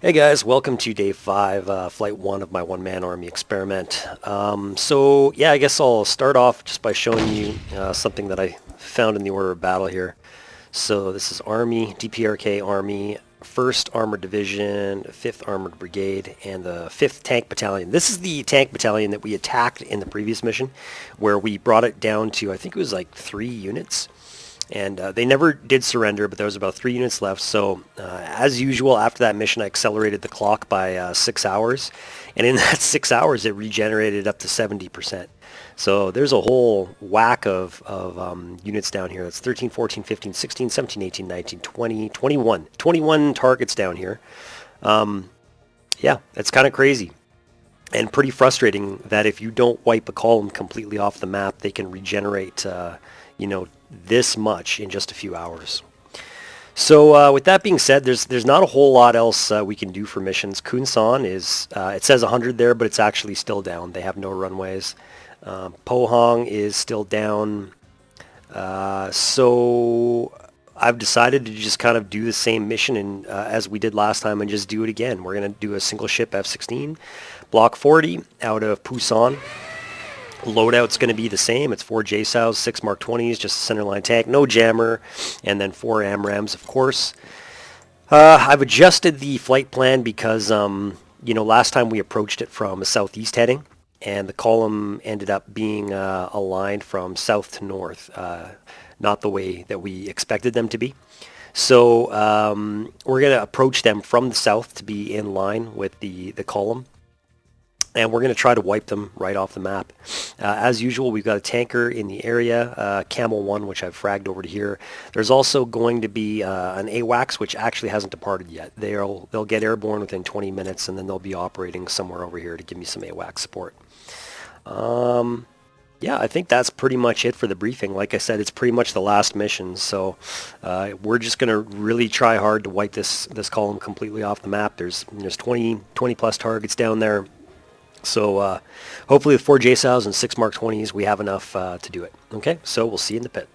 Hey guys, welcome to day 5, flight 1 of my one-man army experiment. I guess I'll start off just by showing you something that I found in the order of battle here. So this is Army, DPRK Army, 1st Armored Division, 5th Armored Brigade, and the 5th Tank Battalion. This is the tank battalion that we attacked in the previous mission, where we brought it down to, I think it was like 3 units. And they never did surrender, but there was about 3 units left. So as usual, after that mission, I accelerated the clock by 6 hours. And in that 6 hours, it regenerated up to 70%. So there's a whole whack of units down here. That's 13, 14, 15, 16, 17, 18, 19, 20, 21. 21 targets down here. Yeah, it's kind of crazy. And pretty frustrating that if you don't wipe a column completely off the map, they can regenerate, this much in just a few hours. So with that being said, there's not a whole lot else we can do for missions. Kunsan is, it says 100 there, but it's actually still down. They have no runways. Pohang is still down. So I've decided to just kind of do the same mission as we did last time and just do it again. We're going to do a single ship F-16, Block 40 out of Busan. Loadout's going to be the same. It's 4 JSOWs, 6 Mark 20s, just a centerline tank, no jammer, and then 4 AMRAAMs, of course. I've adjusted the flight plan because, last time we approached it from a southeast heading, and the column ended up being aligned from south to north, not the way that we expected them to be. So we're going to approach them from the south to be in line with the column. And we're going to try to wipe them right off the map. As usual, we've got a tanker in the area, Camel 1, which I've fragged over to here. There's also going to be an AWACS, which actually hasn't departed yet. They'll get airborne within 20 minutes, and then they'll be operating somewhere over here to give me some AWACS support. Yeah, I think that's pretty much it for the briefing. Like I said, it's pretty much the last mission, so we're just going to really try hard to wipe this column completely off the map. There's 20 plus targets down there. So hopefully with 4 JSOWs and 6 Mark 20s, we have enough to do it. Okay, so we'll see you in the pit.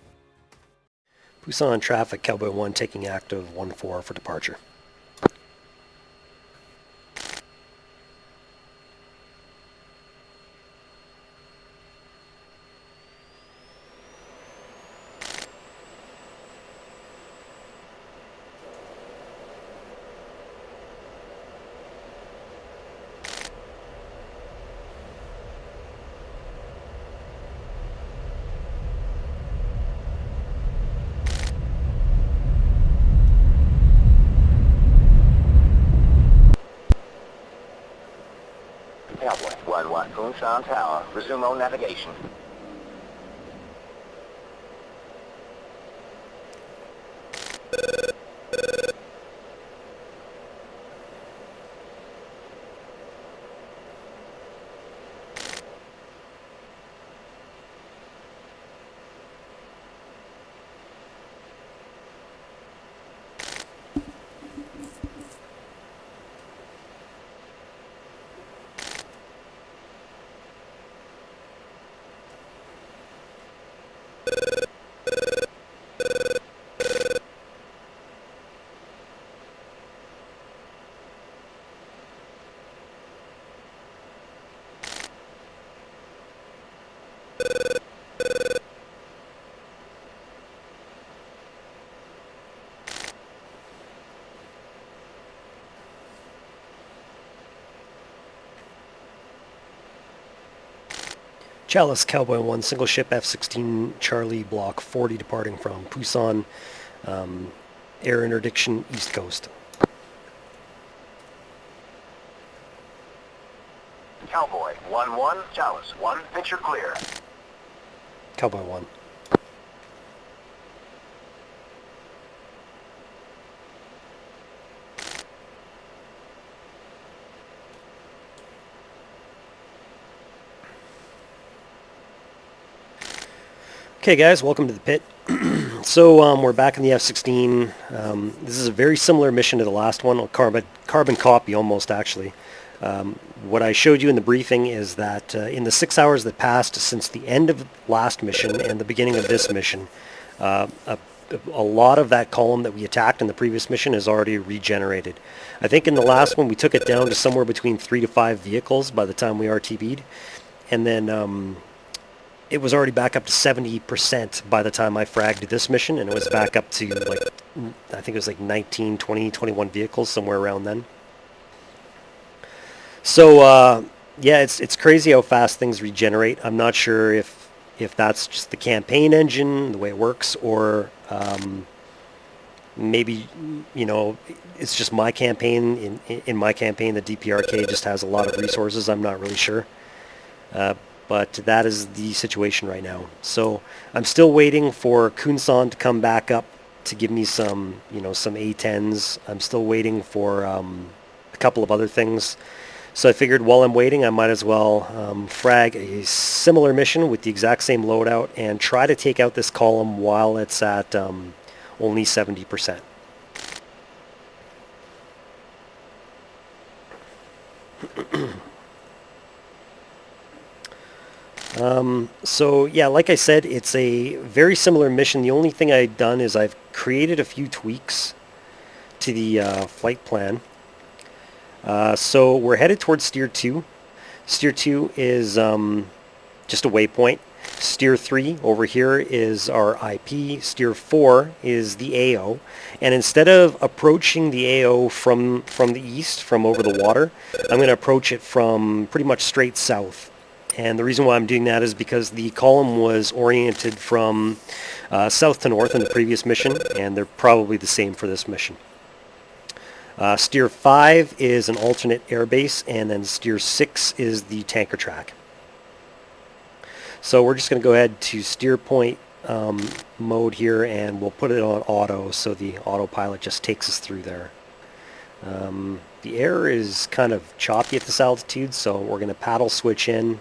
Busan traffic, Cowboy 1 taking active 1-4 for departure. Cowboy 1-1, Busan Tower. Resume on navigation. Chalice, Cowboy 1, single ship F-16, Charlie, Block 40, departing from Busan, air interdiction, East Coast. Cowboy 1-1, Chalice 1, picture clear. Cowboy 1. Okay guys, welcome to the pit. So we're back in the F-16. This is a very similar mission to the last one, a carbon copy almost actually. What I showed you in the briefing is that in the 6 hours that passed since the end of last mission and the beginning of this mission, a a lot of that column that we attacked in the previous mission is already regenerated. I think in the last one we took it down to somewhere between 3 to 5 vehicles by the time we RTB'd, and then it was already back up to 70% by the time I fragged this mission, and it was back up to like, I think it was like 19, 20, 21 vehicles, somewhere around then. So yeah, it's crazy how fast things regenerate. I'm not sure if that's just the campaign engine, the way it works, or maybe, you know, it's just my campaign. In my campaign, the DPRK just has a lot of resources. I'm not really sure. But that is the situation right now. So I'm still waiting for Kunsan to come back up to give me some, you know, some A10s. I'm still waiting for a couple of other things. So I figured while I'm waiting, I might as well frag a similar mission with the exact same loadout and try to take out this column while it's at only 70%. So yeah, like I said, it's a very similar mission. The only thing I've done is I've created a few tweaks to the flight plan. So we're headed towards Steer 2. Steer 2 is just a waypoint. Steer 3 over here is our IP. Steer 4 is the AO. And instead of approaching the AO from the east, from over the water, I'm going to approach it from pretty much straight south. And the reason why I'm doing that is because the column was oriented from south to north in the previous mission, and they're probably the same for this mission. Steer 5 is an alternate airbase, and then Steer 6 is the tanker track. So we're just going to go ahead to steer point mode here, and we'll put it on auto, so the autopilot just takes us through there. The air is kind of choppy at this altitude, so we're going to paddle switch in,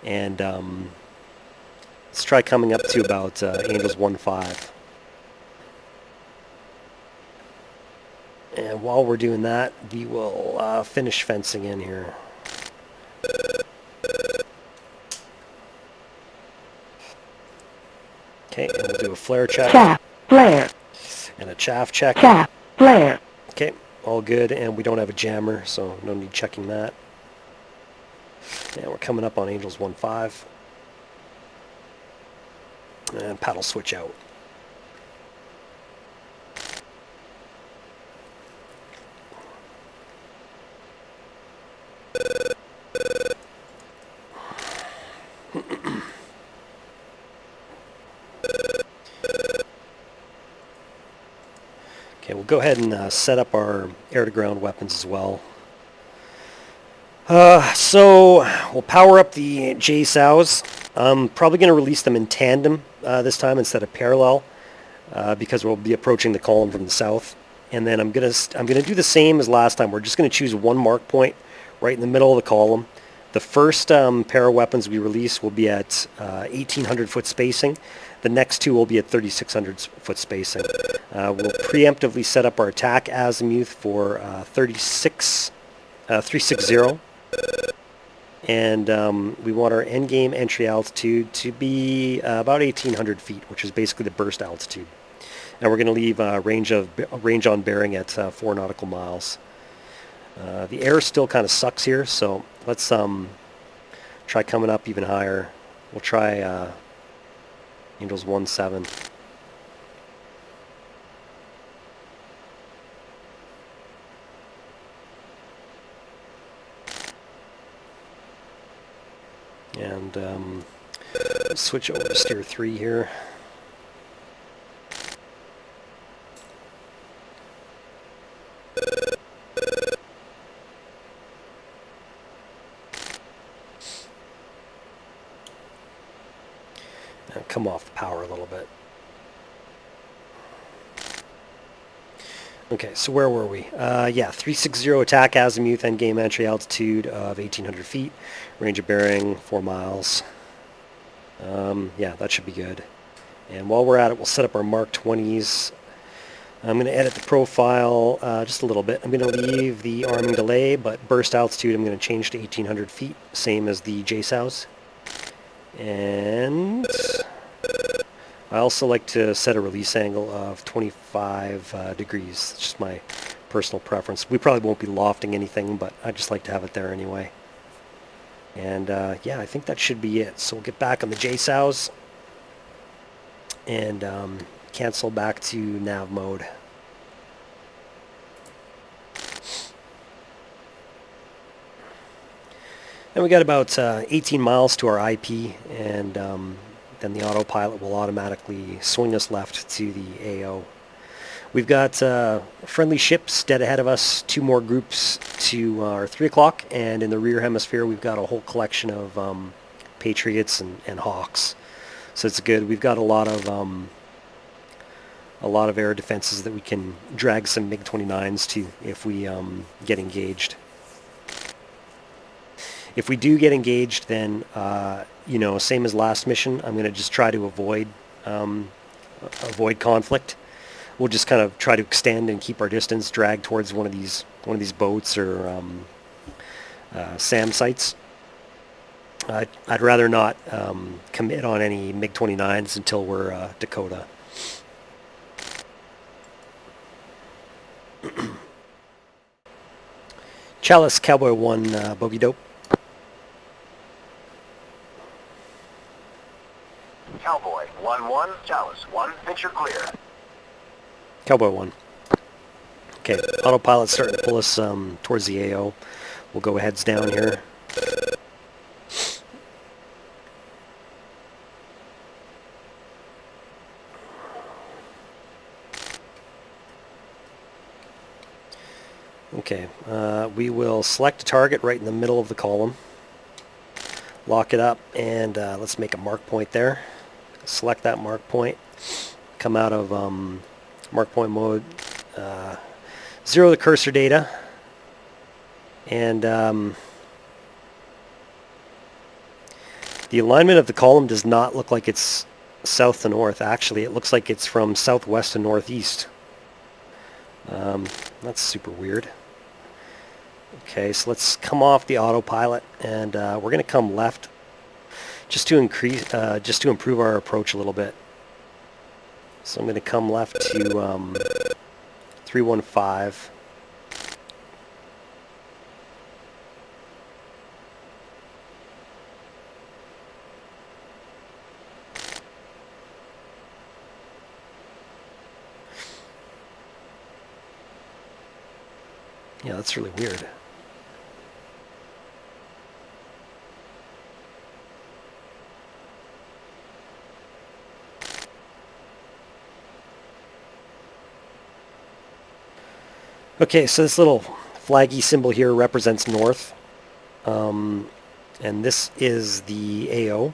and let's try coming up to about Angels 1-5. And while we're doing that, we will finish fencing in here. Okay, and we'll do a flare check. Chaff, flare. And a chaff check. Chaff, flare. Okay, all good, and we don't have a jammer, so no need checking that. And we're coming up on Angels 1-5. And paddle switch out. Okay, we'll go ahead and set up our air-to-ground weapons as well. So we'll power up the JSOWs. I'm probably going to release them in tandem this time instead of parallel, because we'll be approaching the column from the south. And then I'm gonna do the same as last time. We're just going to choose one mark point right in the middle of the column. The first pair of weapons we release will be at 1,800 foot spacing. The next two will be at 3,600 foot spacing. We'll preemptively set up our attack azimuth for 360. And we want our endgame entry altitude to be about 1,800 feet, which is basically the burst altitude. And we're going to leave range on bearing at 4 nautical miles. The air still kind of sucks here, so let's try coming up even higher. We'll try Angels 1-7. And switch over to Steer 3 here. Now come off the power a little bit. Okay, so where were we? Yeah, 360 attack azimuth, endgame entry altitude of 1,800 feet, range of bearing 4 miles. Yeah, that should be good. And while we're at it, we'll set up our Mark 20s. I'm going to edit the profile just a little bit. I'm going to leave the arming delay, but burst altitude I'm going to change to 1,800 feet, same as the JSOWs. And I also like to set a release angle of 25 degrees. It's just my personal preference. We probably won't be lofting anything, but I just like to have it there anyway. And yeah, I think that should be it. So we'll get back on the JSOWs and cancel back to nav mode. And we got about 18 miles to our IP, and then the autopilot will automatically swing us left to the AO. We've got friendly ships dead ahead of us, 2 more groups to our 3 o'clock, and in the rear hemisphere we've got a whole collection of Patriots and Hawks. So it's good. We've got a lot of air defenses that we can drag some MiG-29s to if we get engaged. If we do get engaged, then you know, same as last mission, I'm going to just try to avoid conflict. We'll just kind of try to extend and keep our distance, drag towards one of these boats or SAM sites. I'd rather not commit on any MiG-29s until we're Dakota. Chalice Cowboy 1 bogey dope. Cowboy 1-1, Chalice 1, picture clear. Cowboy 1. Okay, autopilot's starting to pull us towards the AO. We'll go heads down here. Okay, we will select a target right in the middle of the column. Lock it up, and let's make a mark point there. Select that mark point. Come out of mark point mode. Zero the cursor data. And the alignment of the column does not look like it's south to north. Actually, it looks like it's from southwest to northeast. That's super weird. Okay, so let's come off the autopilot, and we're going to come left, just to improve our approach a little bit. So I'm going to come left to 315. Yeah, that's really weird. Okay, so this little flaggy symbol here represents north, and this is the AO.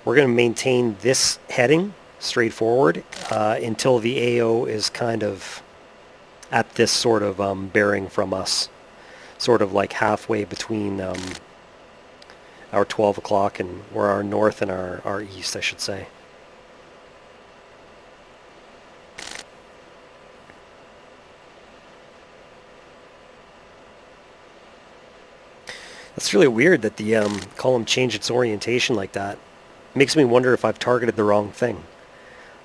We're going to maintain this heading straight forward until the AO is kind of at this sort of bearing from us, sort of like halfway between our 12 o'clock and where our north and our east, I should say. That's really weird that the column changed its orientation like that. Makes me wonder if I've targeted the wrong thing.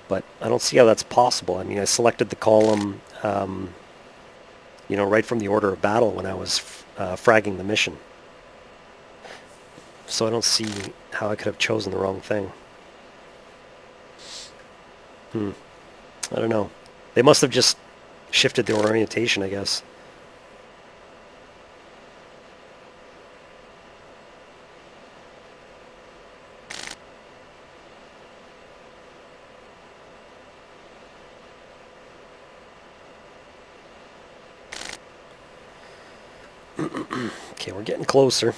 But I don't see how that's possible. I mean, I selected the column, you know, right from the order of battle when I was fragging the mission. So I don't see how I could have chosen the wrong thing. I don't know. They must have just shifted the orientation, I guess. Okay, we're getting closer.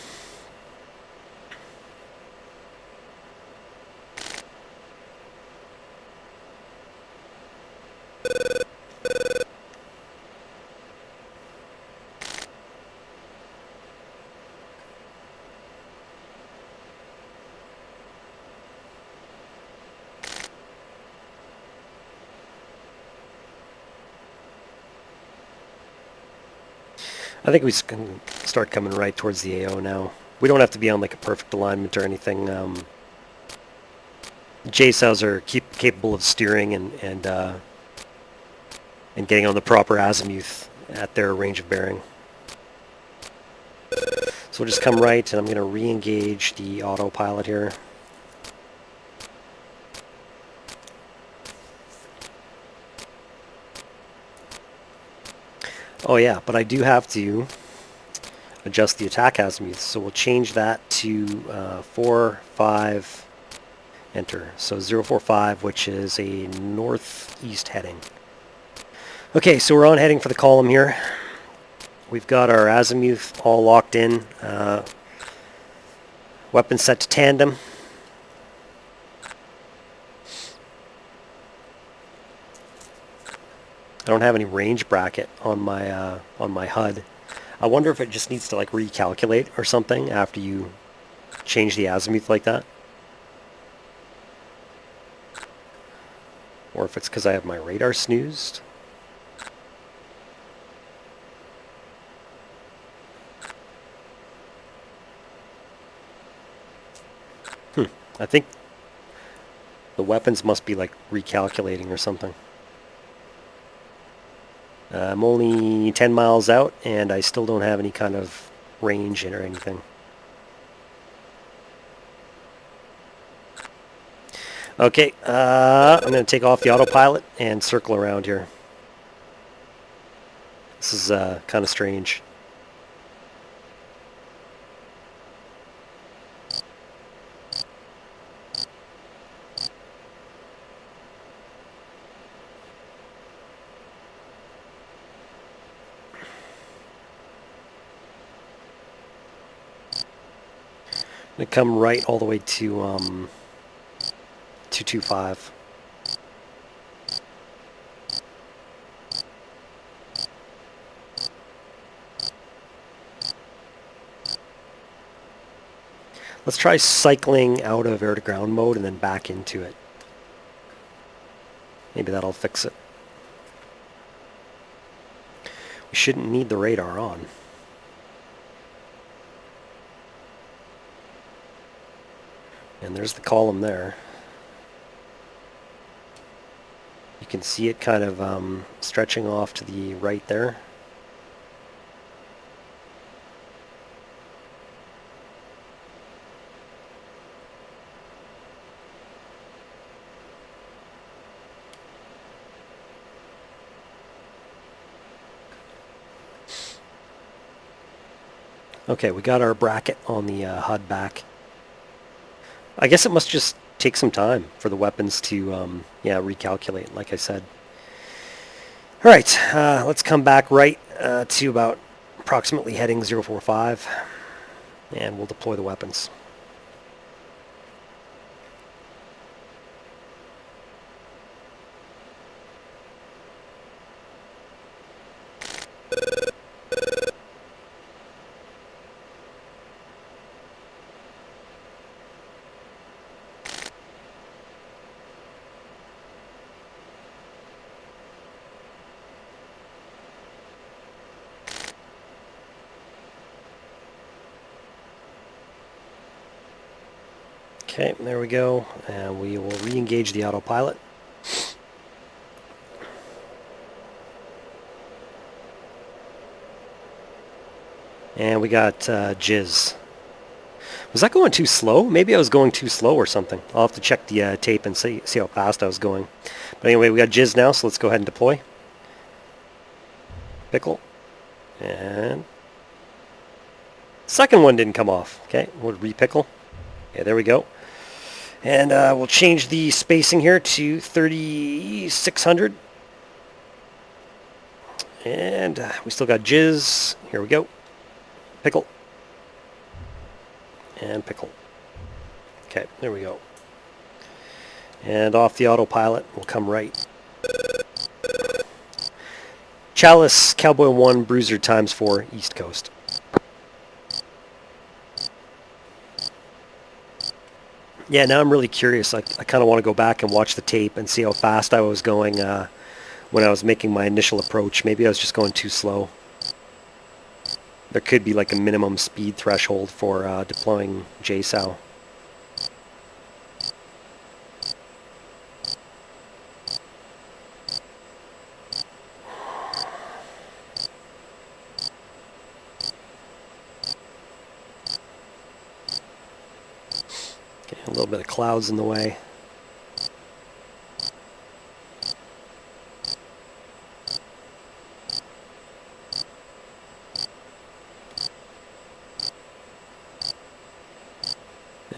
I think we can start coming right towards the AO now. We don't have to be on like a perfect alignment or anything. JSOWs are capable of steering and getting on the proper azimuth at their range of bearing. So we'll just come right, and I'm going to re-engage the autopilot here. Oh yeah, but I do have to adjust the attack azimuth, so we'll change that to 4, 5, enter. So 045, which is a northeast heading. Okay, so we're on heading for the column here. We've got our azimuth all locked in. Weapon set to tandem. I don't have any range bracket on my HUD. I wonder if it just needs to like recalculate or something after you change the azimuth like that. Or if it's because I have my radar snoozed. I think the weapons must be like recalculating or something. I'm only 10 miles out and I still don't have any kind of range in or anything. Okay, I'm going to take off the autopilot and circle around here. This is kind of strange. I'm going to come right all the way to 225. Let's try cycling out of air-to-ground mode and then back into it. Maybe that'll fix it. We shouldn't need the radar on. And there's the column there. You can see it kind of stretching off to the right there. Okay, we got our bracket on the HUD back. I guess it must just take some time for the weapons to, yeah, recalculate, like I said. All right, let's come back right to about approximately heading 045, and we'll deploy the weapons. Okay, there we go, and we will re-engage the autopilot. And we got jizz. Was that going too slow? Maybe I was going too slow or something. I'll have to check the tape and see how fast I was going. But anyway, we got jizz now, so let's go ahead and deploy. Pickle. And second one didn't come off. Okay, we'll re-pickle. Okay, there we go. And we'll change the spacing here to 3600. And we still got jizz. Here we go. Pickle. And pickle. Okay, there we go. And off the autopilot, we'll come right. Chalice, Cowboy 1, Bruiser ×4, East Coast. Yeah, now I'm really curious. I kind of want to go back and watch the tape and see how fast I was going when I was making my initial approach. Maybe I was just going too slow. There could be like a minimum speed threshold for deploying JSOW. little bit of clouds in the way.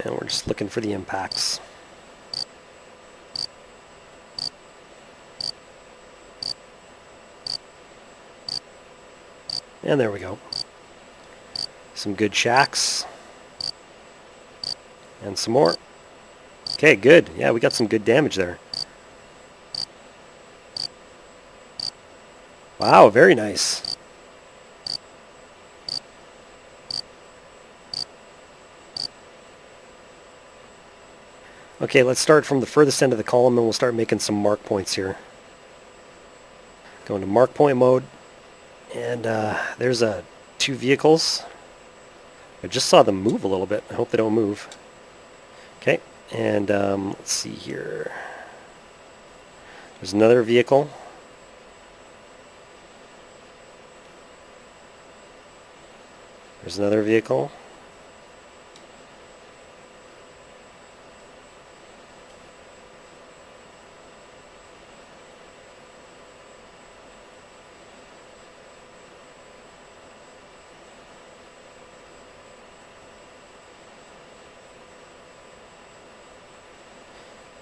And we're just looking for the impacts. And there we go. Some good shacks. And some more. Okay, good. Yeah, we got some good damage there. Wow, very nice. Okay, let's start from the furthest end of the column and we'll start making some mark points here. Go into mark point mode. And there's two vehicles. I just saw them move a little bit. I hope they don't move. Okay, and let's see here. There's another vehicle. There's another vehicle.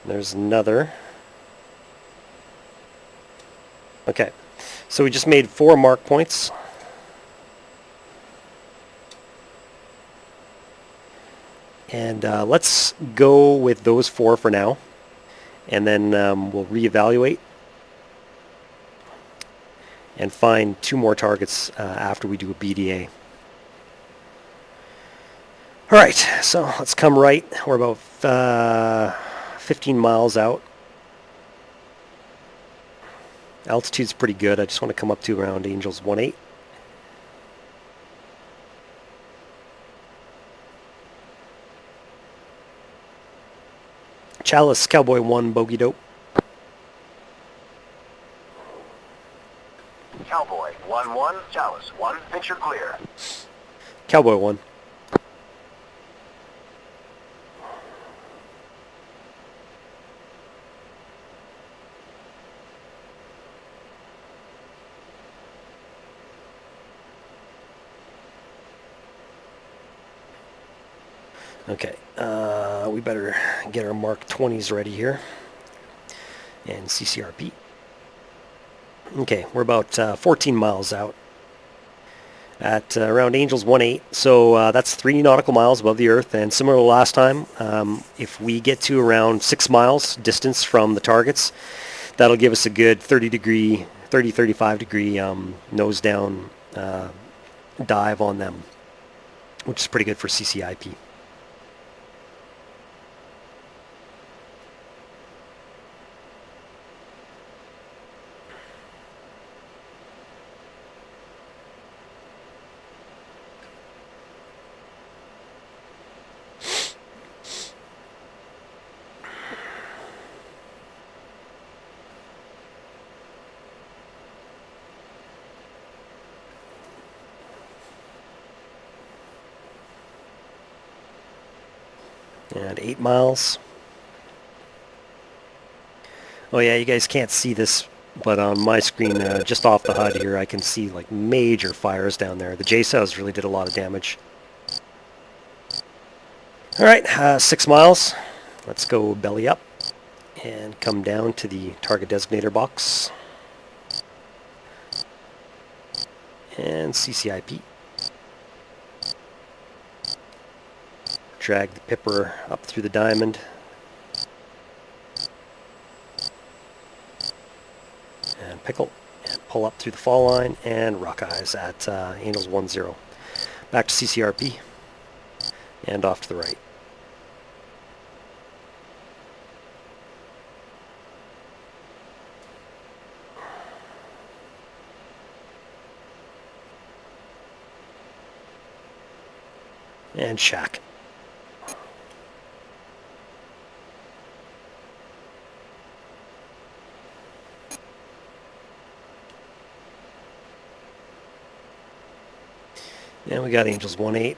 There's another. Okay, so we just made 4 mark points. And let's go with those 4 for now. And then we'll reevaluate and find 2 more targets after we do a BDA. All right, so let's come right. We're about 15 miles out. Altitude's pretty good. I just want to come up to around Angels 1-8. Chalice, Cowboy 1, Bogey Dope. Cowboy 1-1, Chalice 1, picture clear. Cowboy 1. Okay, we better get our Mark 20s ready here. And CCRP. Okay, we're about 14 miles out at around Angels 1-8. So that's 3 nautical miles above the Earth. And similar to last time, if we get to around 6 miles distance from the targets, that'll give us a good 35 degree nose down dive on them, which is pretty good for CCIP. And 8 miles. Oh yeah, you guys can't see this, but on my screen, just off the HUD here, I can see like major fires down there. The JSOWs really did a lot of damage. Alright, 6 miles. Let's go belly up and come down to the target designator box. And CCIP. Drag the pipper up through the diamond. And pickle. And pull up through the fall line and rock eyes at Angels 1-0. Back to CCRP. And off to the right. And shack. And we got Angels 1-8.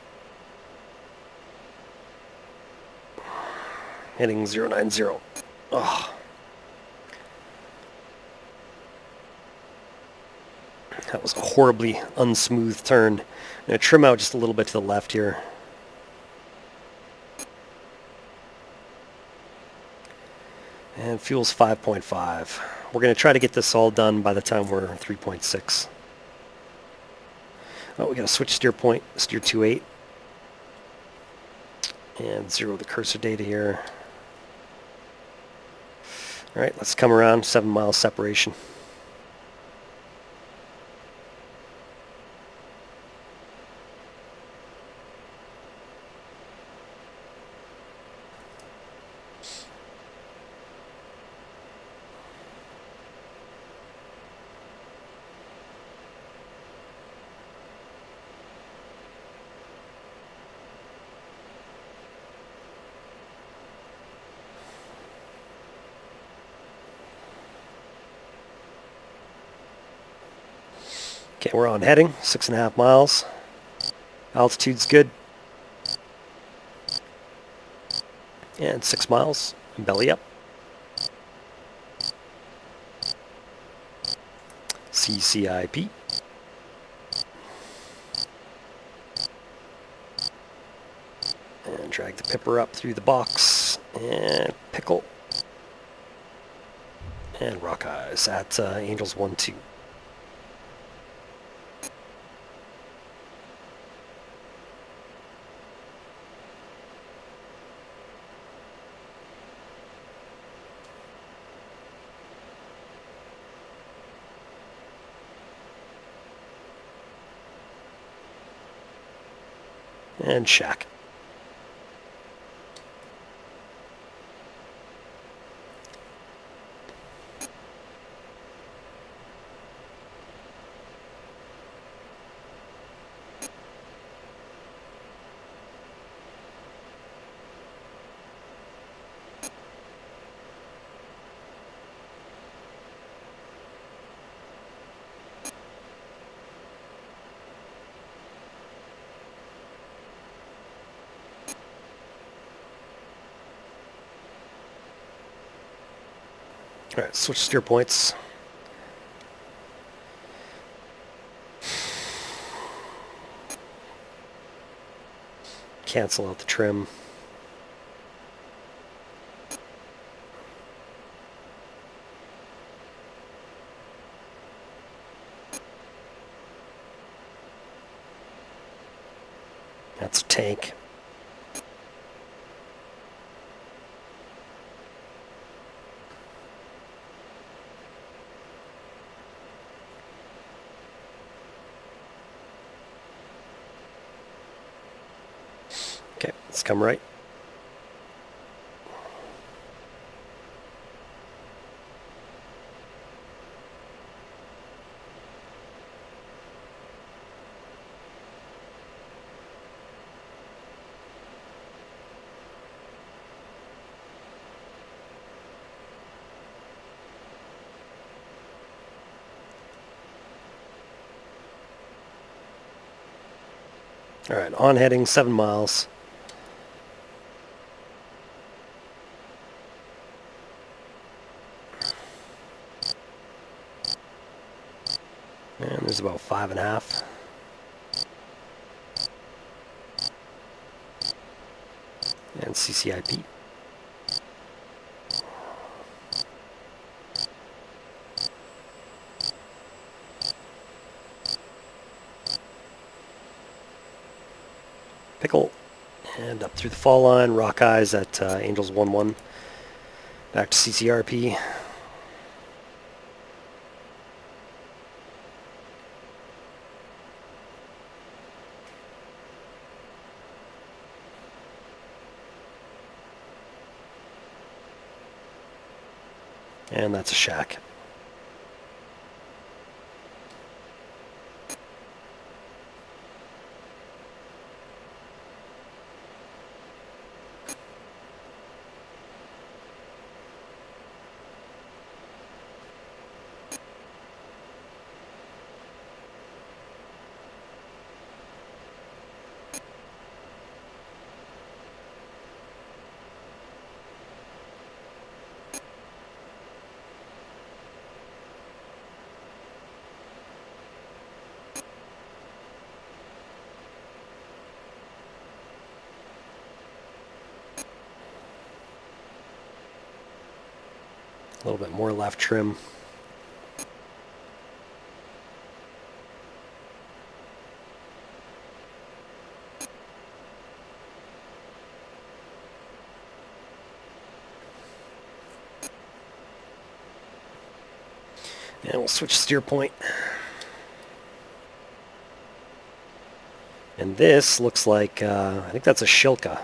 heading 090. Oh. That was a horribly unsmooth turn. I'm going to trim out just a little bit to the left here. And fuel's 5.5. We're going to try to get this all done by the time we're 3.6. Oh, we got to switch steer point, steer 28. And zero the cursor data here. Alright, let's come around, 7 miles separation. Okay, we're on heading, 6.5 miles. Altitude's good. And 6 miles, belly up. CCIP. And drag the pipper up through the box. And pickle. And rock eyes at Angels 1-2. And shack. Alright, switch steer points. Cancel out the trim. That's a tank. Okay, let's come right. Alright, on heading 7 miles. And there's about 5.5. And CCIP. Pickle. And up through the fall line, rock eyes at Angels 1-1. Back to CCRP. And that's a shack. A little bit more left trim. And we'll switch steer point. And this looks like, I think that's a Shilka.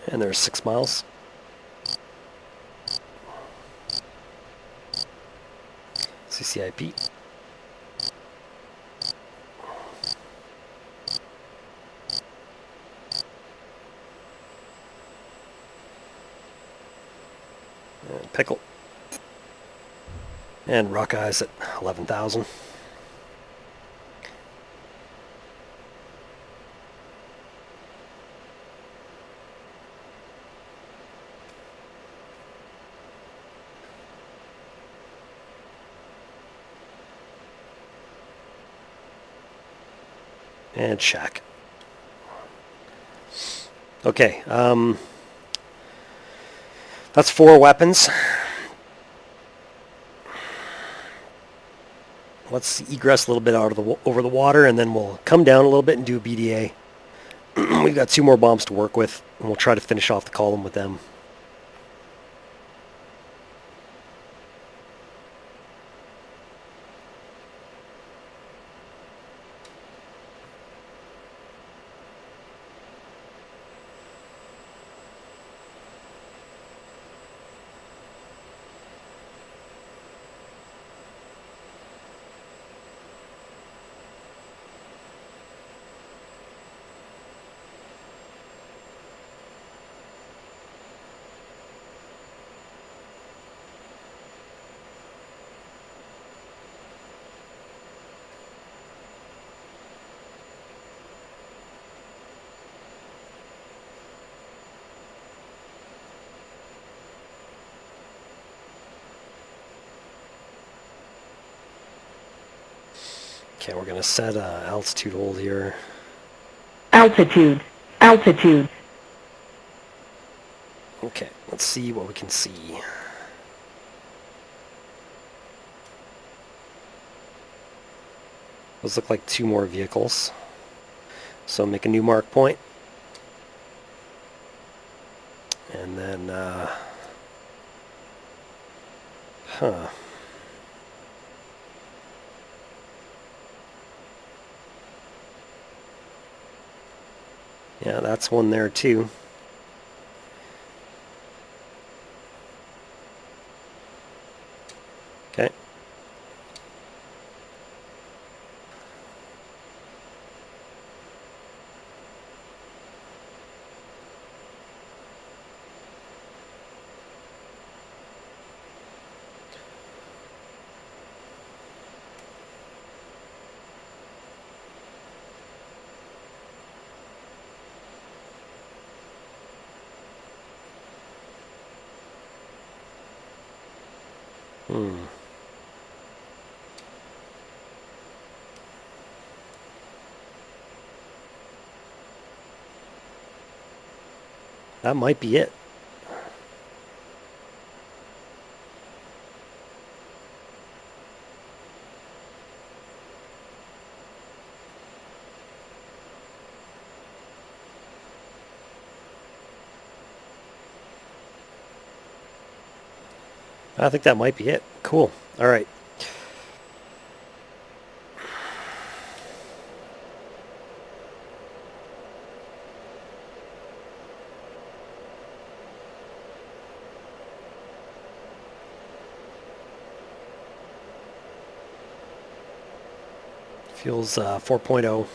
And there's 6 miles. CCIP. And pickle. And rock eyes at 11,000. And shack. Okay, that's 4 weapons. Let's egress a little bit out of the over the water, and then we'll come down a little bit and do a BDA. We've got 2 more bombs to work with, and we'll try to finish off the column with them. Okay, we're going to set altitude hold here. Altitude. Altitude. Okay, let's see what we can see. Those look like 2 more vehicles. So make a new mark point. And then, yeah, that's one there too. Okay. That might be it. I think that might be it. Cool. All right. Fuel's 4.0.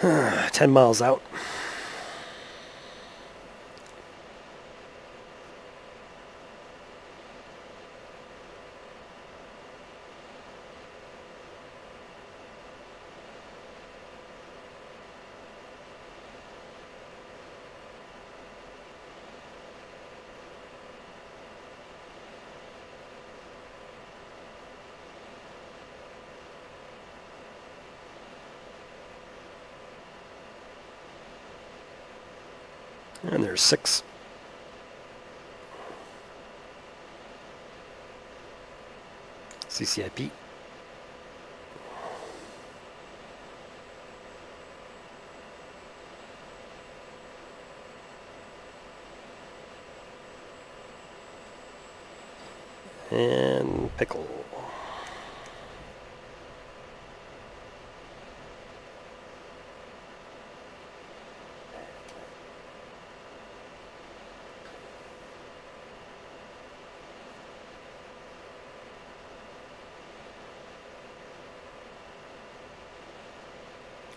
Uh, 10 miles out. And there's 6. CCIP. And pickle.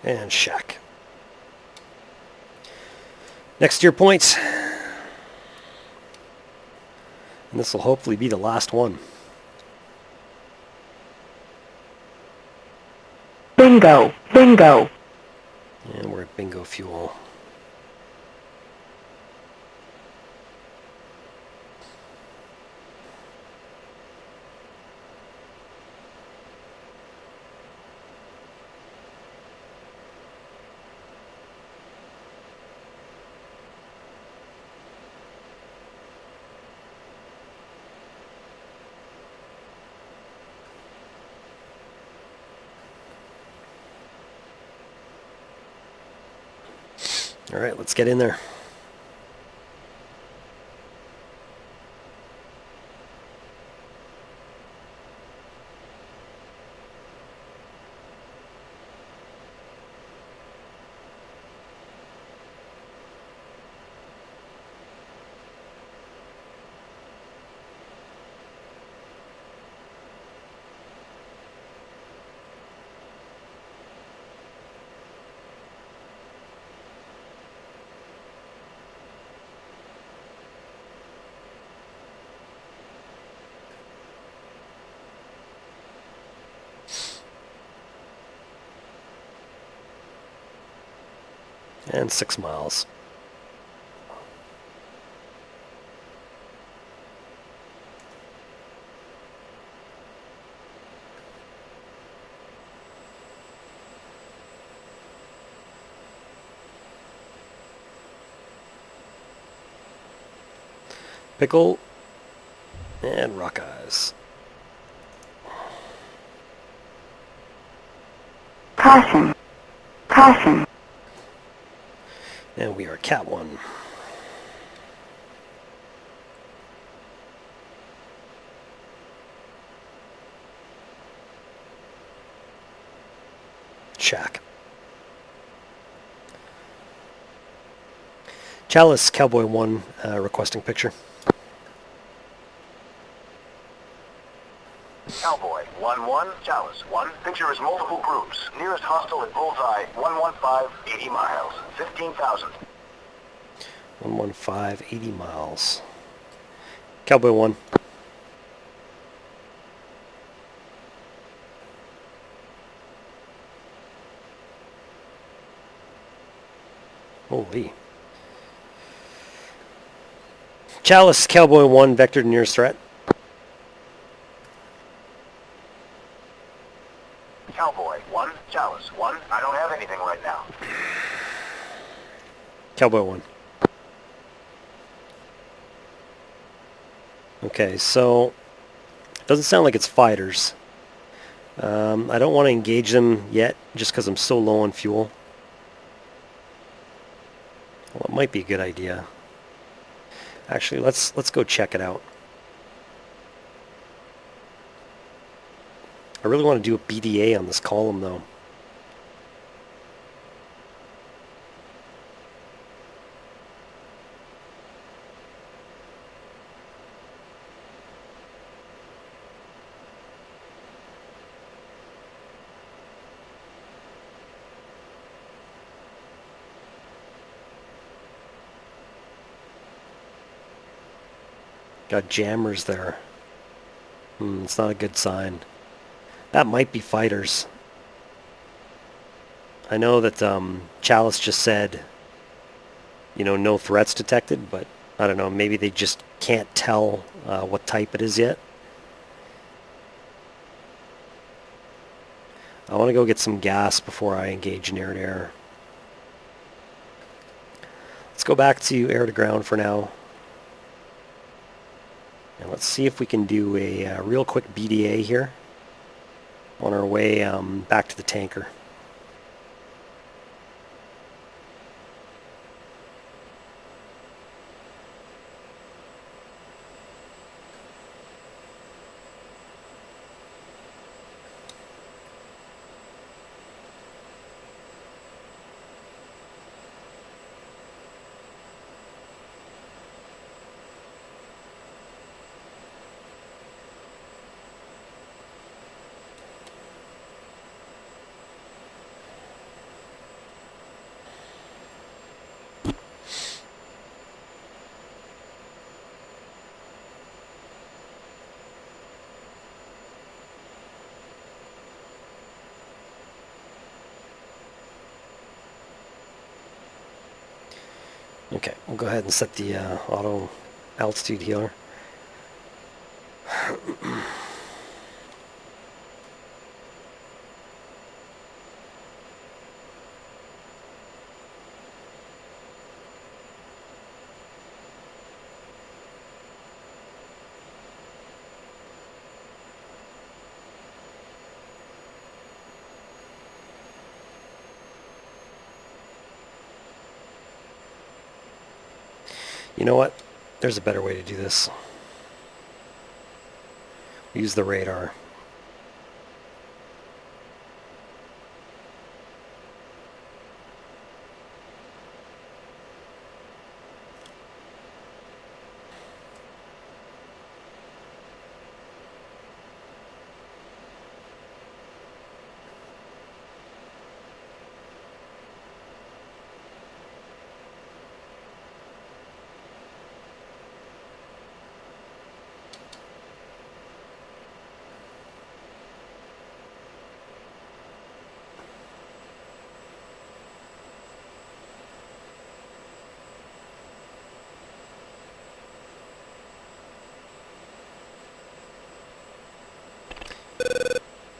And shack. Next to your points. And this will hopefully be the last one. Bingo. Bingo. And we're at bingo fuel. All right, let's get in there. And 6 miles. Pickle and rock eyes. Caution. Caution. And we are Cat 1. shack. Chalice, Cowboy 1, requesting picture. Cowboy 1-1, Chalice 1. Picture is multiple groups. Nearest hostile at Bullseye 115, 80 miles, 15,000. 115, 80 miles. Cowboy 1. Holy. Chalice, Cowboy 1, vector to nearest threat. Cowboy 1, Chalice 1. I don't have anything right now. Cowboy 1. Okay, so it doesn't sound like it's fighters. I don't want to engage them yet just because I'm so low on fuel. Well, it might be a good idea. Actually, let's go check it out. I really want to do a BDA on this column, though. Got jammers there. It's not a good sign. That might be fighters. I know that Chalice just said, you know, no threats detected, but I don't know, maybe they just can't tell what type it is yet. I want to go get some gas before I engage in air-to-air. Let's go back to air-to-ground for now. And let's see if we can do a real quick BDA here on our way back to the tanker. Okay, we'll go ahead and set the auto altitude healer. You know what? There's a better way to do this. Use the radar.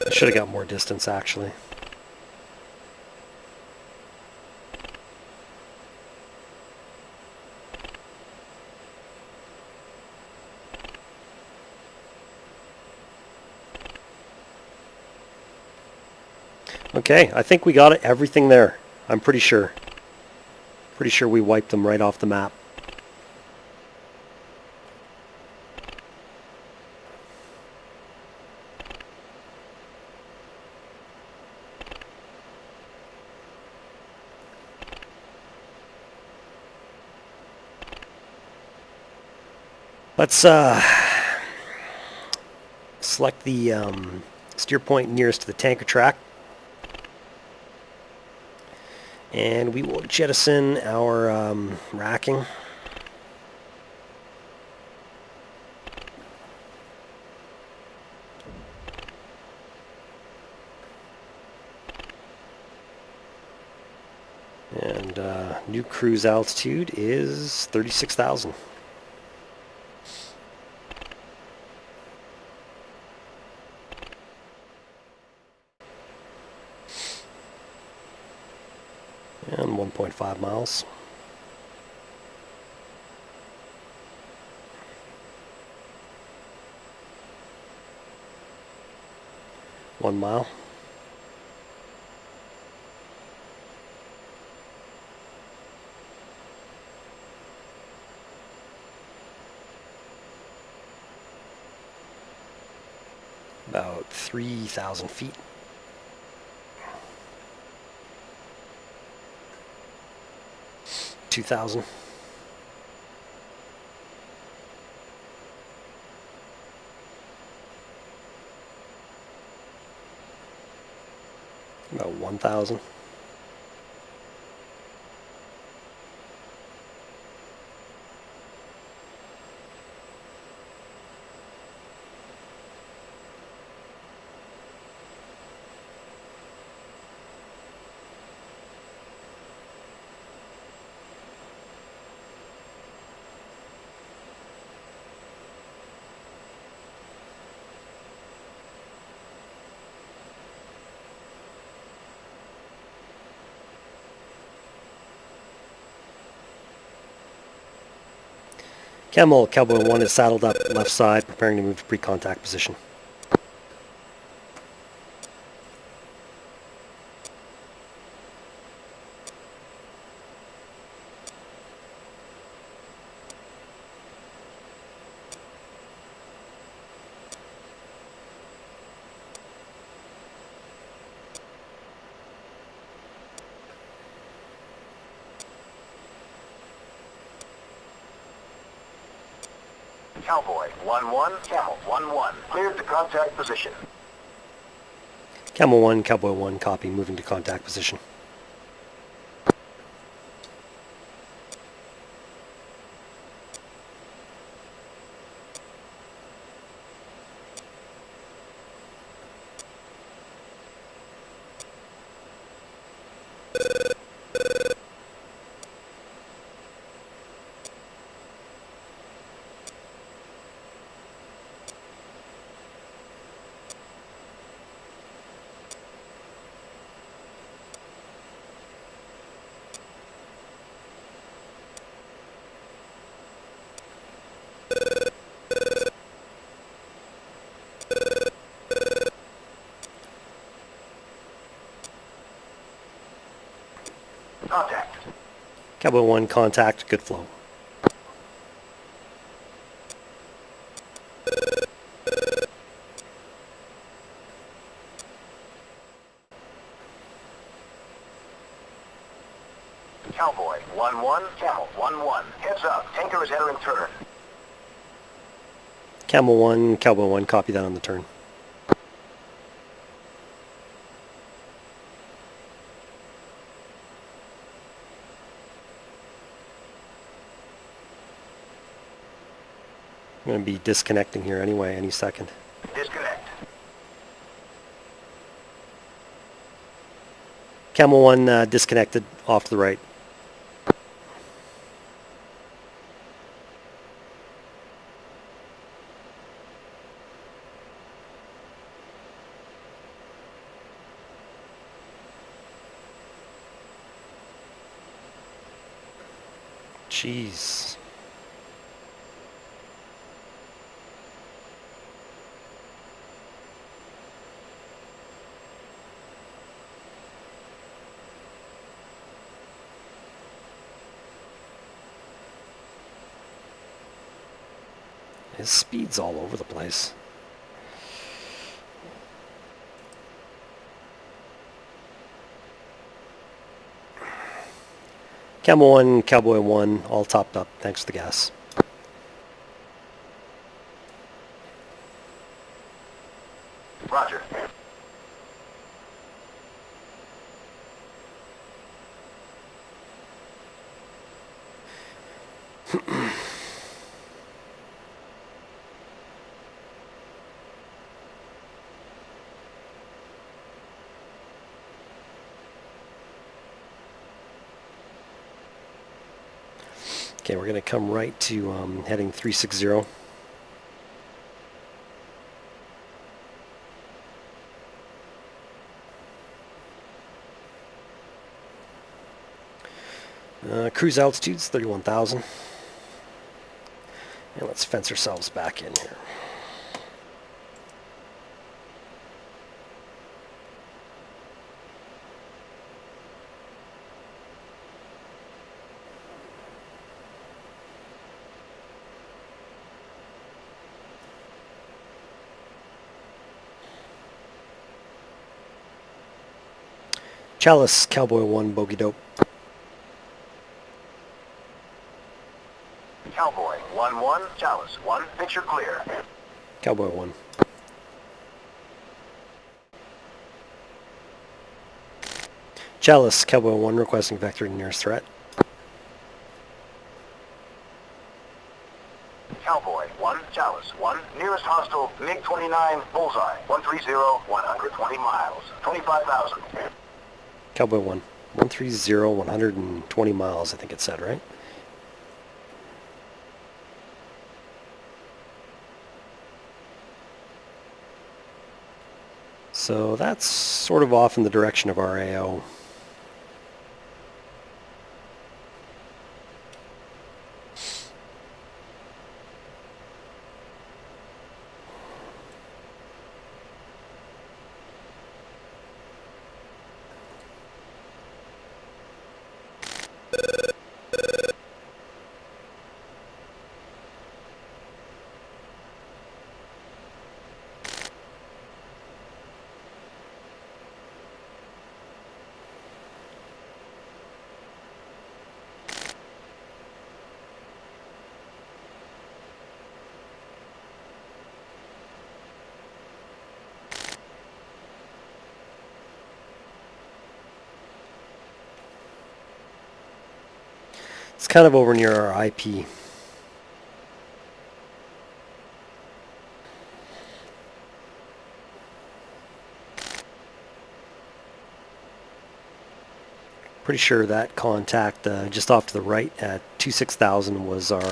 I should have got more distance, actually. Okay, I think we got it, everything there. I'm pretty sure. Pretty sure we wiped them right off the map. Let's select the steer point nearest to the tanker track. And we will jettison our racking. And new cruise altitude is 36,000. And 1.5 miles. One mile. About 3,000 feet. $2,000. About 1,000. Camel, Cowboy 1 is saddled up left side, preparing to move to pre-contact position. Cowboy 1-1, Camel 1-1. Cleared to contact position. Camel 1, Cowboy 1, copy, moving to contact position. Contact. Cowboy 1, contact, good flow. Cowboy 1-1, Camel 1-1. Heads up, tanker is entering turn. Camel 1, Cowboy 1, copy that on the turn. I'm going to be disconnecting here anyway, any second. Disconnect. Camel 1 disconnected off to the right. Jeez. His speed's all over the place. Camel 1, Cowboy 1, all topped up, thanks to the gas. Roger. Okay, we're going to come right to heading 360. Cruise altitude's 31,000. And let's fence ourselves back in here. Chalice, Cowboy 1, Bogey Dope. Cowboy 1-1, Chalice 1, picture clear. Cowboy 1. Chalice, Cowboy 1, requesting vector to nearest threat. Cowboy 1, Chalice 1, nearest hostile, MiG-29, bullseye, 130, 120 miles, 25,000. Cowboy 1. 130, 120 miles, I think it said, right? So that's sort of off in the direction of our AO. It's kind of over near our IP. Pretty sure that contact just off to the right at 26,000 was our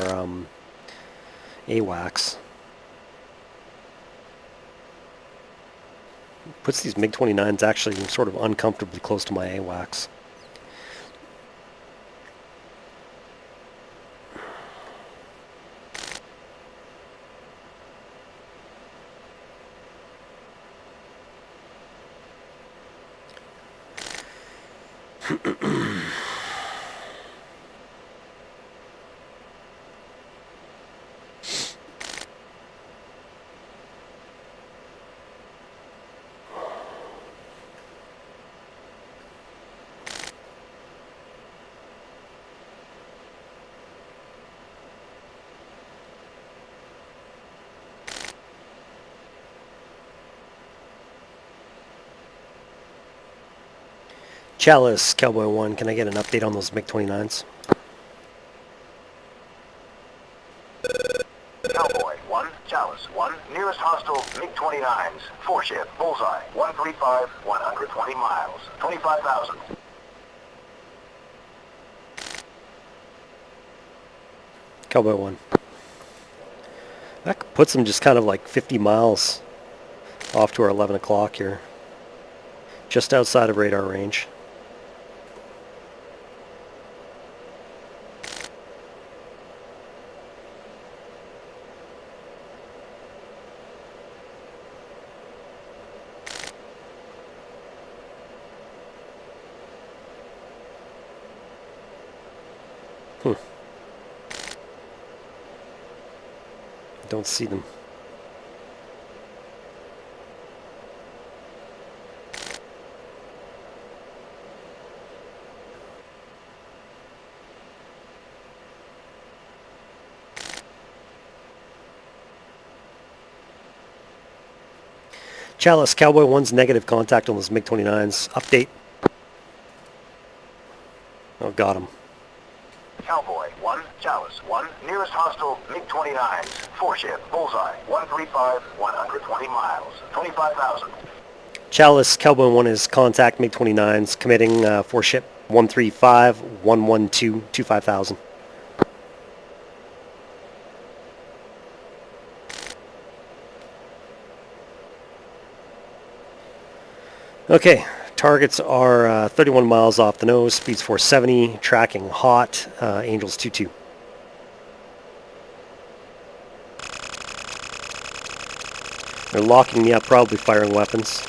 AWACS. Puts these MiG-29s actually sort of uncomfortably close to my AWACS. Chalice, Cowboy 1, can I get an update on those MiG-29s? Cowboy 1, Chalice 1, nearest hostile, MiG-29s, 4-ship, bullseye, 135, 120 miles, 25,000. Cowboy 1. That puts them just kind of like 50 miles off to our 11 o'clock here. Just outside of radar range. Don't see them. Chalice, Cowboy 1's negative contact on those MiG-29s. Update. Oh, got him. Cowboy 1, Chalice 1, nearest hostile MiG-29s, 4-ship, bullseye, 135, 120 miles, 25,000. Chalice, Cowboy 1 is contact MiG-29s, committing 4-ship, 135, 112, 25,000. Okay, targets are 31 miles off the nose, speeds 470, tracking hot, Angels 2-2. They're locking me up, probably firing weapons.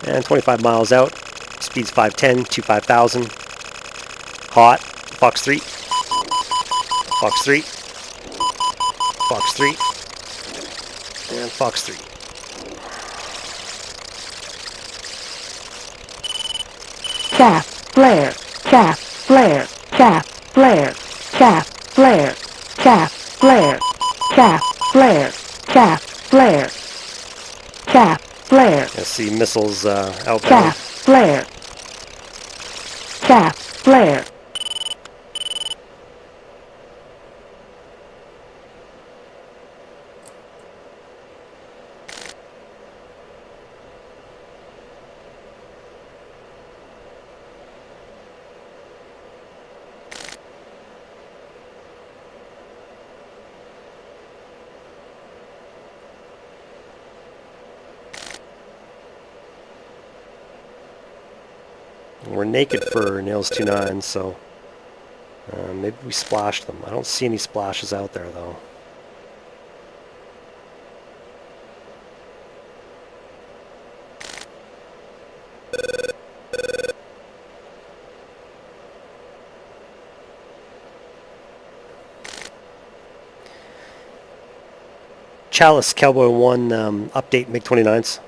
And 25 miles out, speeds 510, 25,000. Hot, Fox 3. Fox 3. Fox 3. And Fox 3. Chaff, flare, chaff, flare, chaff, flare, chaff, flare, chaff, flare, chaff, flare, chaff, flare, chaff, flare, I see missiles outbound. chaff, flare, chaff, flare. We're naked for nails 2-9, so maybe we splashed them. I don't see any splashes out there, though. Chalice, Cowboy 1, update MiG-29s.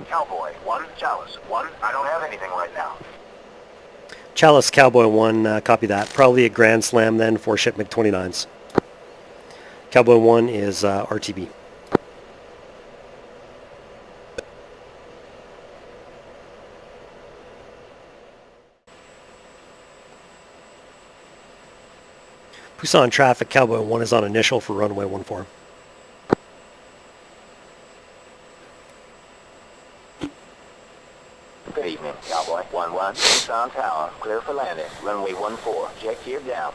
Cowboy 1, Chalice 1, I don't have anything right now. Chalice, Cowboy 1, copy that. Probably a Grand Slam then, 4-ship MiG-29s. Cowboy 1 is RTB. Busan traffic, Cowboy 1 is on initial for runway 14. Good evening, Cowboy 1-1, Busan Tower, clear for landing, runway 14, jet gear down.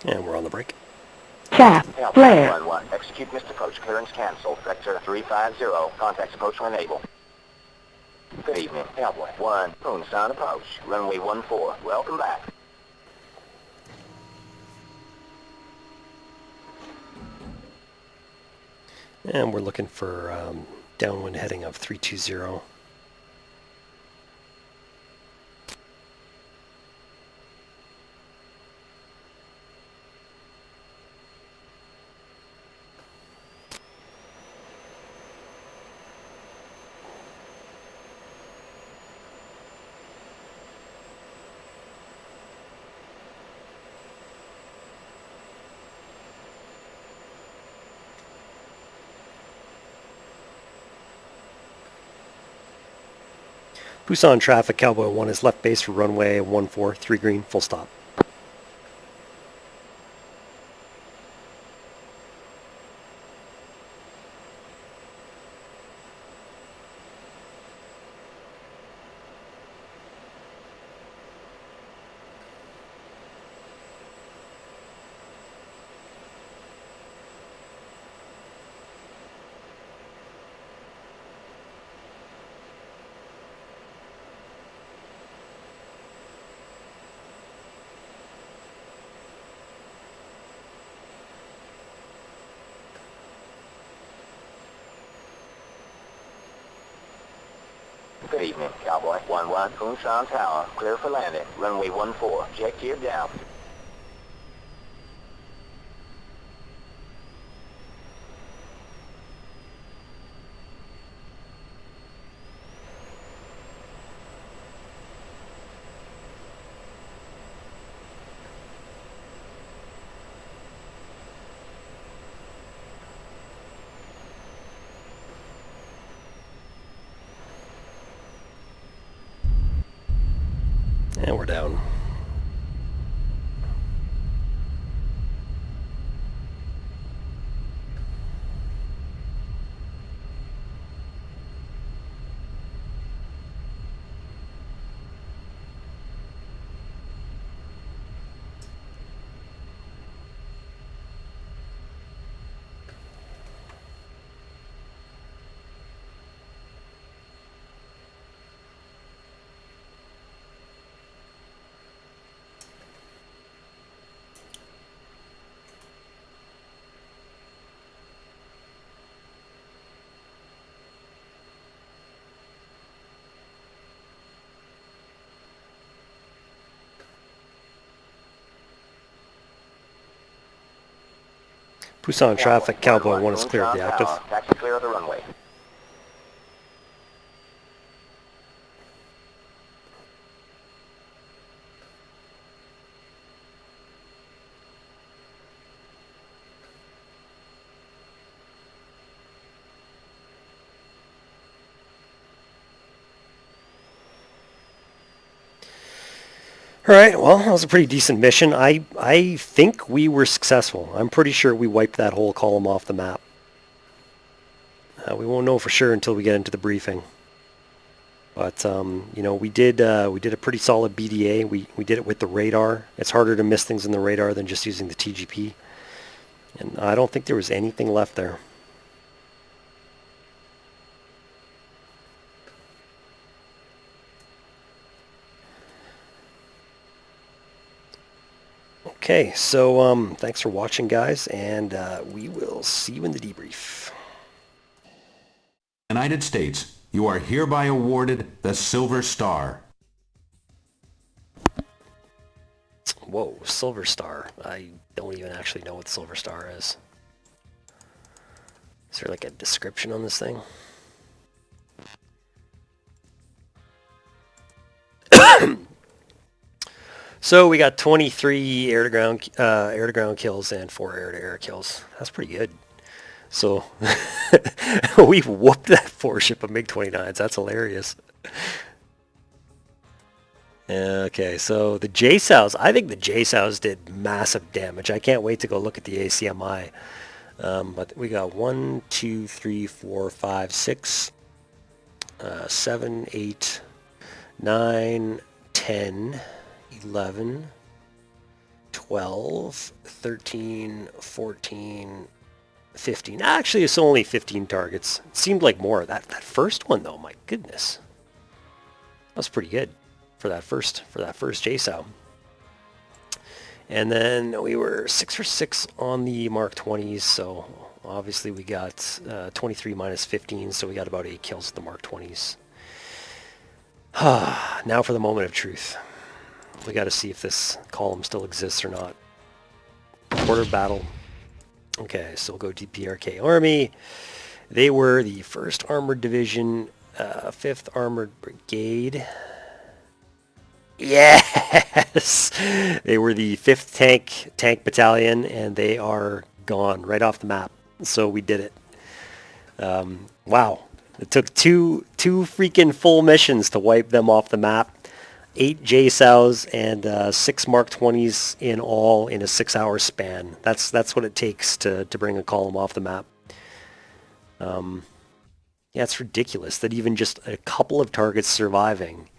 And we're on the break. Chaff, flare, 1-1, execute missed approach, clearance canceled, vector 350, contacts approach when able. Good evening, Cowboy 1, Busan approach, runway 14, welcome back. And we're looking for downwind heading of 320. Busan traffic, Cowboy 1 is left base for runway 14, 3 green, full stop. Good evening, Cowboy. 1-1, Poonsan Tower, clear for landing. Runway 14, jet gear down. And we're down. Busan traffic, Cowboy 1 is clear of the active. Taxi clear of the runway. Alright, well, that was a pretty decent mission. I think we were successful. I'm pretty sure we wiped that whole column off the map. We won't know for sure until we get into the briefing. But, you know, we did a pretty solid BDA. We did it with the radar. It's harder to miss things in the radar than just using the TGP. And I don't think there was anything left there. Okay, so thanks for watching, guys, and we will see you in the debrief. United States, you are hereby awarded the Silver Star. Whoa, Silver Star. I don't even actually know what Silver Star is. Is there like a description on this thing? So we got 23 air-to-ground kills and 4 air-to-air kills. That's pretty good. So we've whooped that 4-ship of MiG-29s. That's hilarious. Okay, so the JSOWs. I think the JSOWs did massive damage. I can't wait to go look at the ACMI. But we got 1, 2, 3, 4, 5, 6, 7, 8, 9, 10... 11, 12, 13, 14, 15. Actually, it's only 15 targets. It seemed like more. That first one, though, my goodness. That was pretty good for that first JSOW. And then we were 6 for 6 on the Mark 20s, so obviously we got 23 minus 15, so we got about 8 kills with the Mark 20s. Now for the moment of truth. We got to see if this column still exists or not. Border battle. Okay, so we'll go DPRK Army. They were the 1st Armored Division, 5th Armored Brigade. Yes! They were the 5th Tank Battalion, and they are gone right off the map. So we did it. Wow. It took two freaking full missions to wipe them off the map. 8 JSOWs and 6 Mark 20s in all in a 6-hour span. That's what it takes to bring a column off the map. Yeah, it's ridiculous that even just a couple of targets surviving,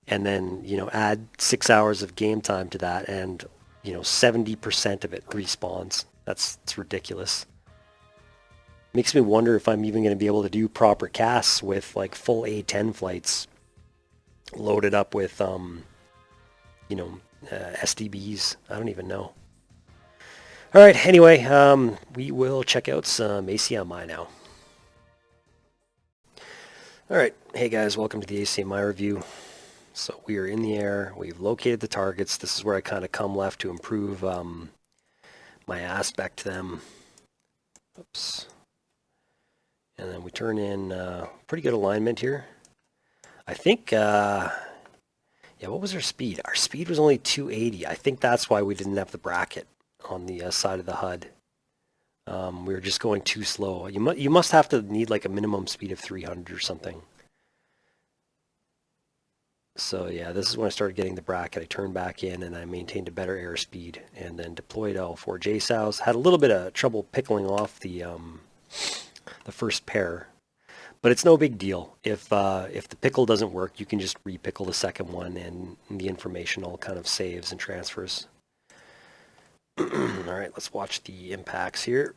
and then, you know, add 6 hours of game time to that, and, you know, 70% of it respawns. It's ridiculous. Makes me wonder if I'm even going to be able to do proper casts with like full A10 flights loaded up with, you know, SDBs. I don't even know. All right, anyway, we will check out some ACMI now. All right, hey guys, welcome to the ACMI review. So we are in the air, we've located the targets. This is where I kind of come left to improve my aspect to them. Oops. And then we turn in pretty good alignment here. I think, yeah, what was our speed? Our speed was only 280. I think that's why we didn't have the bracket on the side of the HUD. We were just going too slow. You must have to need like a minimum speed of 300 or something. So yeah, this is when I started getting the bracket. I turned back in and I maintained a better airspeed and then deployed all 4 JSOWs. Had a little bit of trouble pickling off the first pair, but it's no big deal. If the pickle doesn't work, you can just repickle the second one and the information all kind of saves and transfers. All right, let's watch the impacts here.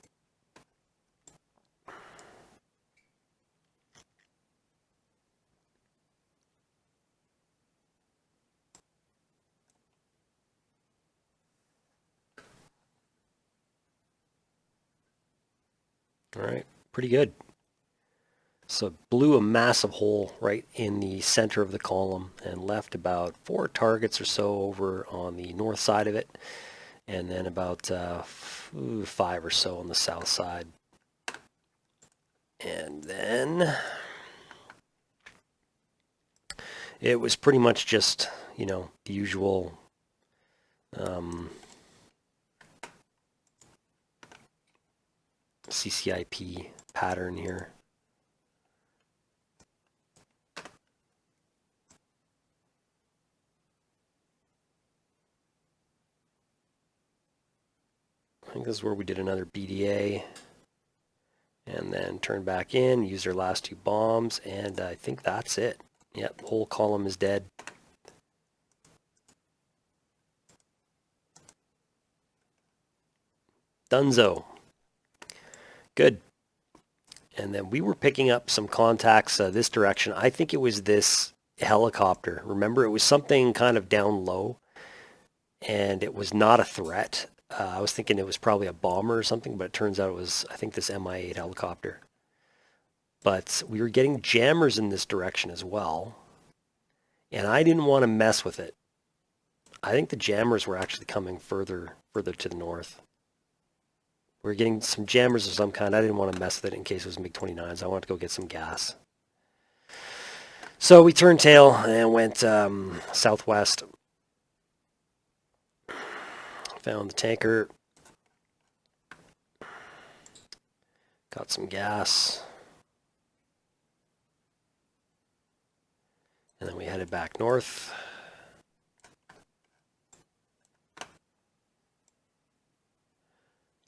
All right, pretty good. So it blew a massive hole right in the center of the column and left about 4 targets or so over on the north side of it, and then about 5 or so on the south side. And then it was pretty much just, you know, the usual CCIP pattern here. I think this is where we did another BDA and then turn back in, use our last 2 bombs, and I think that's it. Yep, the whole column is dead. Dunzo. Good. And then we were picking up some contacts this direction. I think it was this helicopter. Remember, it was something kind of down low, and it was not a threat. I was thinking it was probably a bomber or something, but it turns out it was, I think, this Mi-8 helicopter. But we were getting jammers in this direction as well, and I didn't want to mess with it. I think the jammers were actually coming further to the north. We were getting some jammers of some kind. I didn't want to mess with it in case it was MiG-29s. I wanted to go get some gas. So we turned tail and went southwest. Found the tanker. Got some gas. And then we headed back north.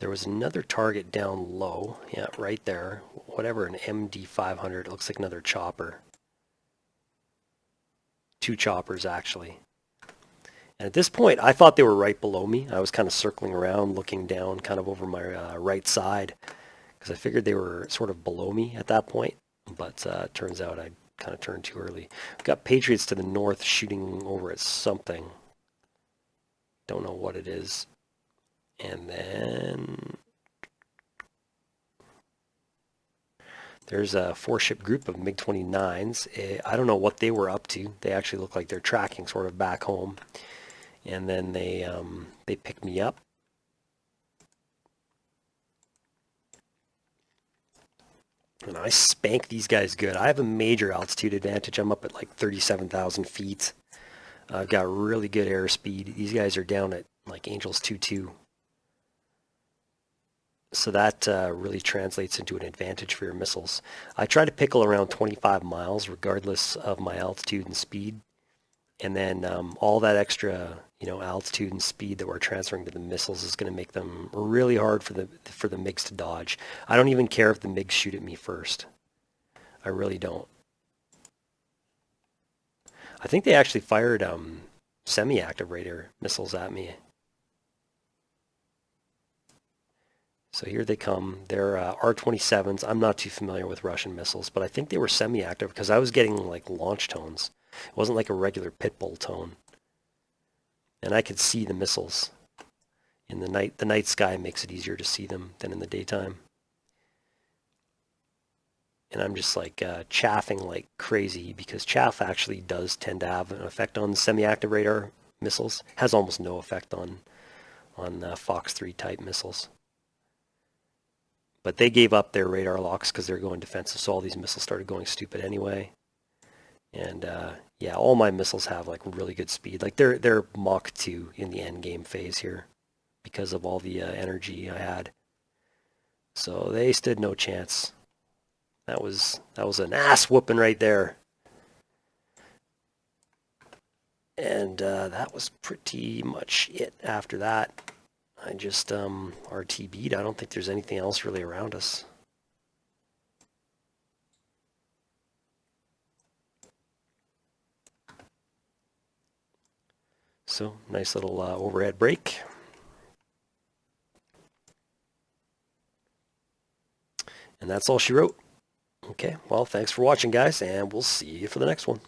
There was another target down low. Yeah, right there. Whatever, an MD-500. It looks like another chopper. 2 choppers, actually. And at this point, I thought they were right below me. I was kind of circling around, looking down kind of over my right side, because I figured they were sort of below me at that point. But it turns out I kind of turned too early. We've got Patriots to the north shooting over at something. Don't know what it is. And then there's a 4-ship group of MiG-29s. I don't know what they were up to. They actually look like they're tracking sort of back home. And then they picked me up. And I spank these guys good. I have a major altitude advantage. I'm up at like 37,000 feet. I've got really good airspeed. These guys are down at like Angels 2-2. So that really translates into an advantage for your missiles. I try to pickle around 25 miles regardless of my altitude and speed. And then all that extra, you know, altitude and speed that we're transferring to the missiles is going to make them really hard for the MiGs to dodge. I don't even care if the MiGs shoot at me first. I really don't. I think they actually fired semi-active radar missiles at me. So here they come. They're R-27s. I'm not too familiar with Russian missiles, but I think they were semi-active because I was getting like launch tones. It wasn't like a regular pit bull tone. And I could see the missiles. In the night sky makes it easier to see them than in the daytime. and I'm just like chaffing like crazy, because chaff actually does tend to have an effect on semi-active radar missiles. Has almost no effect on Fox 3 type missiles. But they gave up their radar locks because they're going defensive, so all these missiles started going stupid anyway. And yeah, all my missiles have like really good speed. Like they're Mach 2 in the end game phase here because of all the energy I had. So they stood no chance. That was an ass whooping right there. And that was pretty much it after that. I just RTB'd. I don't think there's anything else really around us. So nice little overhead break. And that's all she wrote. Okay, well, thanks for watching, guys, and we'll see you for the next one.